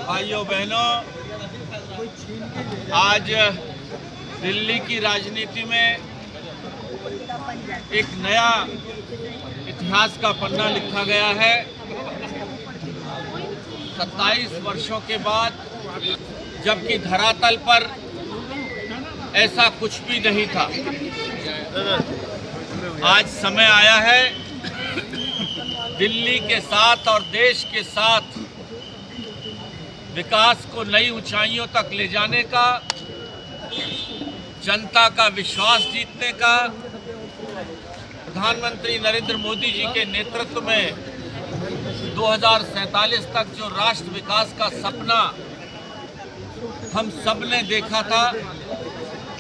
भाइयों बहनों, आज दिल्ली की राजनीति में एक नया इतिहास का पन्ना लिखा गया है। 27 वर्षों के बाद, जबकि धरातल पर ऐसा कुछ भी नहीं था, आज समय आया है दिल्ली के साथ और देश के साथ विकास को नई ऊंचाइयों तक ले जाने का, जनता का विश्वास जीतने का। प्रधानमंत्री नरेंद्र मोदी जी के नेतृत्व में 2047 तक जो राष्ट्र विकास का सपना हम सब ने देखा था,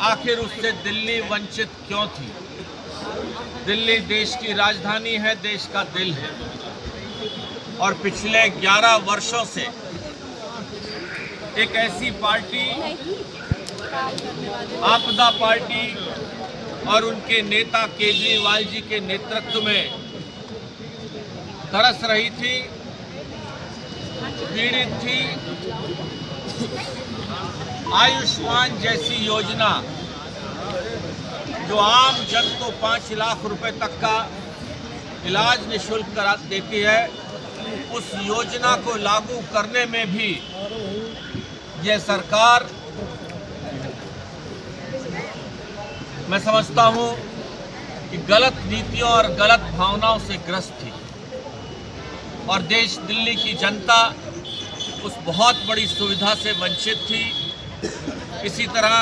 आखिर उससे दिल्ली वंचित क्यों थी? दिल्ली देश की राजधानी है, देश का दिल है, और पिछले 11 वर्षों से एक ऐसी पार्टी, आपदा पार्टी और उनके नेता केजरीवाल जी के नेतृत्व में तरस रही थी, पीड़ित थी। आयुष्मान जैसी योजना जो आम जन को 5 लाख रुपए तक का इलाज निःशुल्क करा देती है, उस योजना को लागू करने में भी यह सरकार, मैं समझता हूं कि गलत नीतियों और गलत भावनाओं से ग्रस्त थी, और देश, दिल्ली की जनता उस बहुत बड़ी सुविधा से वंचित थी। इसी तरह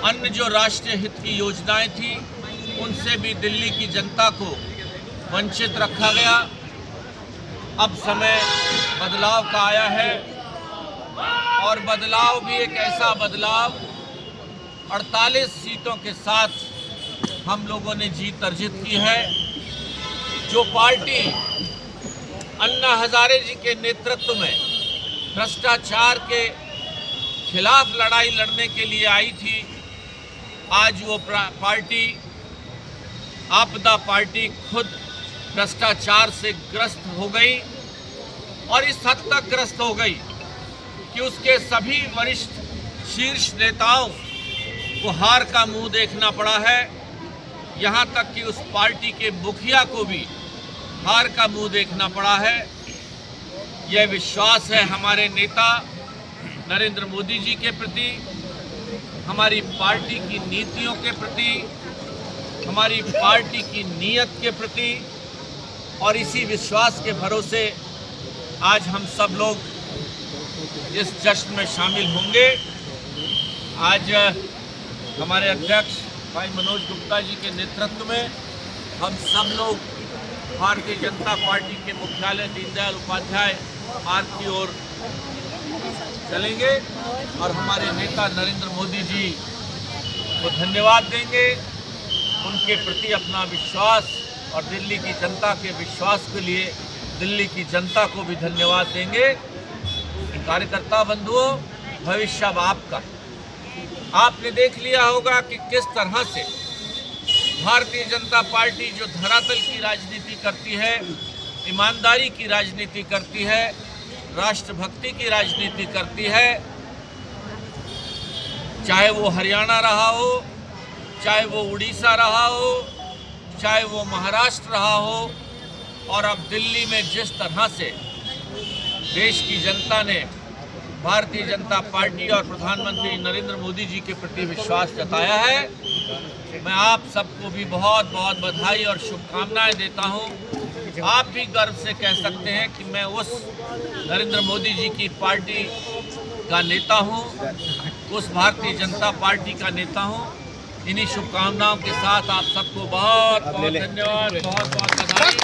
अन्य जो राष्ट्रीय हित की योजनाएं थी, उनसे भी दिल्ली की जनता को वंचित रखा गया। अब समय बदलाव का आया है, और बदलाव भी एक ऐसा बदलाव, 48 सीटों के साथ हम लोगों ने जीत अर्जित की है। जो पार्टी अन्ना हजारे जी के नेतृत्व में भ्रष्टाचार के खिलाफ लड़ाई लड़ने के लिए आई थी, आज वो पार्टी, आपदा पार्टी, खुद भ्रष्टाचार से ग्रस्त हो गई, और इस हद तक ग्रस्त हो गई कि उसके सभी वरिष्ठ शीर्ष नेताओं को हार का मुंह देखना पड़ा है। यहाँ तक कि उस पार्टी के मुखिया को भी हार का मुंह देखना पड़ा है। यह विश्वास है हमारे नेता नरेंद्र मोदी जी के प्रति, हमारी पार्टी की नीतियों के प्रति, हमारी पार्टी की नीयत के प्रति, और इसी विश्वास के भरोसे आज हम सब लोग इस जश्न में शामिल होंगे। आज हमारे अध्यक्ष भाई मनोज गुप्ता जी के नेतृत्व में हम सब लोग भारतीय जनता पार्टी के मुख्यालय दीनदयाल उपाध्याय मार्ग की ओर चलेंगे, और हमारे नेता नरेंद्र मोदी जी को धन्यवाद देंगे, उनके प्रति अपना विश्वास और दिल्ली की जनता के विश्वास के लिए दिल्ली की जनता को भी धन्यवाद देंगे। कार्यकर्ता बंधुओं, भविष्य अब आपका। आपने देख लिया होगा कि किस तरह से भारतीय जनता पार्टी जो धरातल की राजनीति करती है, ईमानदारी की राजनीति करती है, राष्ट्रभक्ति की राजनीति करती है, चाहे वो हरियाणा रहा हो, चाहे वो उड़ीसा रहा हो, चाहे वो महाराष्ट्र रहा हो, और अब दिल्ली में जिस तरह से देश की जनता ने भारतीय जनता पार्टी और प्रधानमंत्री नरेंद्र मोदी जी के प्रति विश्वास जताया है, मैं आप सबको भी बहुत बहुत बधाई और शुभकामनाएं देता हूं। आप भी गर्व से कह सकते हैं कि मैं उस नरेंद्र मोदी जी की पार्टी का नेता हूं, उस भारतीय जनता पार्टी का नेता हूं। इन्हीं शुभकामनाओं के साथ आप सबको बहुत बहुत धन्यवाद, बहुत बहुत बधाई।